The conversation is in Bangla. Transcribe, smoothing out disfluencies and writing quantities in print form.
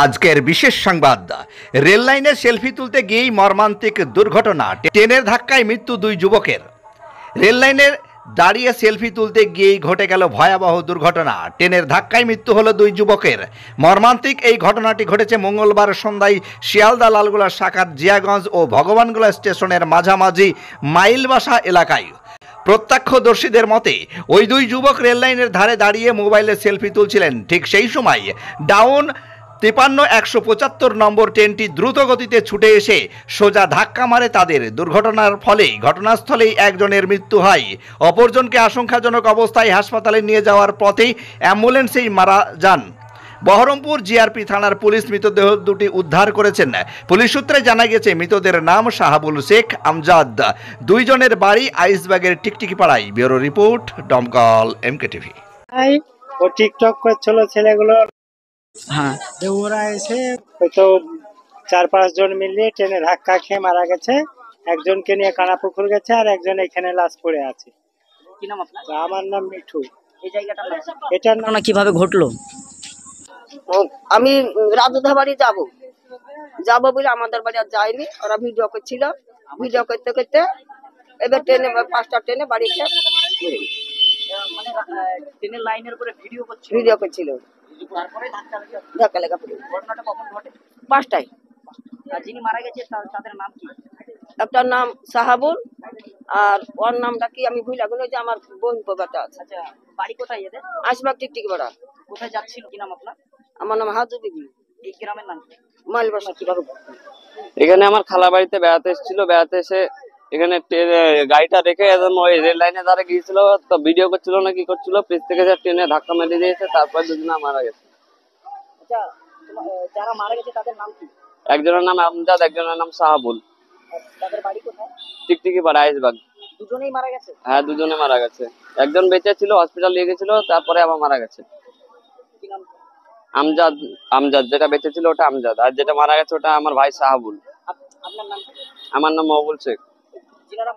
আজকের বিশেষ সংবাদ, রেল লাইনে সেলফি তুলতে গিয়েই মর্মান্তিক দুর্ঘটনা, ট্রেনের ধাক্কায় মৃত্যু দুই যুবকের। রেল লাইনের দাঁড়িয়ে সেলফি তুলতে গিয়েই ঘটে গেল ভয়াবহ দুর্ঘটনা, ট্রেনের ধাক্কায় মৃত্যু হলো দুই যুবকের। মর্মান্তিক এই ঘটনাটি ঘটেছে মঙ্গলবার সন্ধ্যায় শিয়ালদা লালগোলা শাখার জিয়াগঞ্জ ও ভগবানগোলা স্টেশনের মাঝামাঝি মাইলবাসা এলাকায়। প্রত্যক্ষদর্শীদের মতে ওই দুই যুবক রেল লাইনের ধারে দাঁড়িয়ে মোবাইলে সেলফি তুলছিলেন। ঠিক সেই সময় ডাউন 53-175 নম্বর ট্রেনটি দ্রুত গতিতে ছুটে এসে সোজা ধাক্কা মারে তাদের। দুর্ঘটনার ফলে ঘটনাস্থলেই একজনের মৃত্যু হয়, অপরজনকে আশঙ্কাজনক অবস্থায় হাসপাতালে নিয়ে যাওয়ার পথে অ্যাম্বুলেন্সেই মারা যান। বহরমপুর জিআরপি থানার পুলিশ মৃতদেহ দুটি উদ্ধার করেছেন। পুলিশ সূত্রে জানা গেছে মৃতদের নাম শাহাবুল শেখ, আমজাদ। দুইজনের বাড়ি আইসবাগের টিকটিকি পাড়ায়। ব্যুরো রিপোর্ট, দমকল MK TV। ও টিকটক করছিল ছেলেগুলো, হ্যাঁ, ওরা এসে হয়তো 4-5 জন মিলিয়ে ট্রেনে ধাক্কা খেয়ে মারা গেছে। একজনকে নিয়ে কানাপুকুর গেছে আর একজন এখানে লাশ পড়ে আছে। কি নাম আপনার? আমার নাম মিঠু। এই জায়গাটার নাম? এটার নাম ঘটনা কিভাবে ঘটলো? আমি রাজুদা বাড়ি যাবো বলে আমাদের বাড়ি আর যায়নি, ওরা ভিডিও করছিল। ভিডিও করতে করতে এবার ট্রেনে 5টা ট্রেনে বাড়ি খেয়ে মানে ট্রেনের লাইনের উপরে ভিডিও করছিল, তারপরে ধাক্কা লেগে পড়ে। ঘটনাটা কখন ঘটে? 5টায়। আর যিনি মারা গেছে তাদের নাম কি? একটার নাম সাহাবুল আর ওর নামটা কি আমি ভুলে গেল, যে আমার বোন বাবাটা আছে। আচ্ছা, বাড়ি কোথায় এদের? আসবাগ টিকটিকি পাড়া। কোথায় যাচ্ছিল? কি নাম আপনার? আমার নাম হাজু বিবি। এই গ্রামের নাম কি? মাইলবাসা। কিভাবে? এখানে আমার খালা বাড়িতে বেড়াতে এসেছিল, বেড়াতে এসে এখানে গাড়িটা রেখে একদম ওই রেল লাইনের ধারে গিয়েছিল, তো ভিডিও করছিল না কি করছিল, পিছ থেকে যে ট্রেনে ধাক্কা মেরে দিয়েছে, তারপর দুজনে মারা গেছে। আচ্ছা, যারা মারা গেছে তাদের নাম কি? একজনের নাম আমজাদ, একজনের নাম শাহাবুল। তাদের বাড়ি কোথায়? টিকটিকি পাড়া, আইসবাগ। দুজনেই মারা গেছে? হ্যাঁ, দুজনে মারা গেছে। একজন বেঁচে ছিল, হসপিটাল নিয়ে গেছিল, তারপরে আবার মারা গেছে। কি নাম? আমজাদ। আমজাদ যেটা বেঁচে ছিল ওটা আমজাদ, আর যেটা মারা গেছে ওটা আমার ভাই শাহাবুল। আপনার নাম? আমার নাম মহবুল শেখ।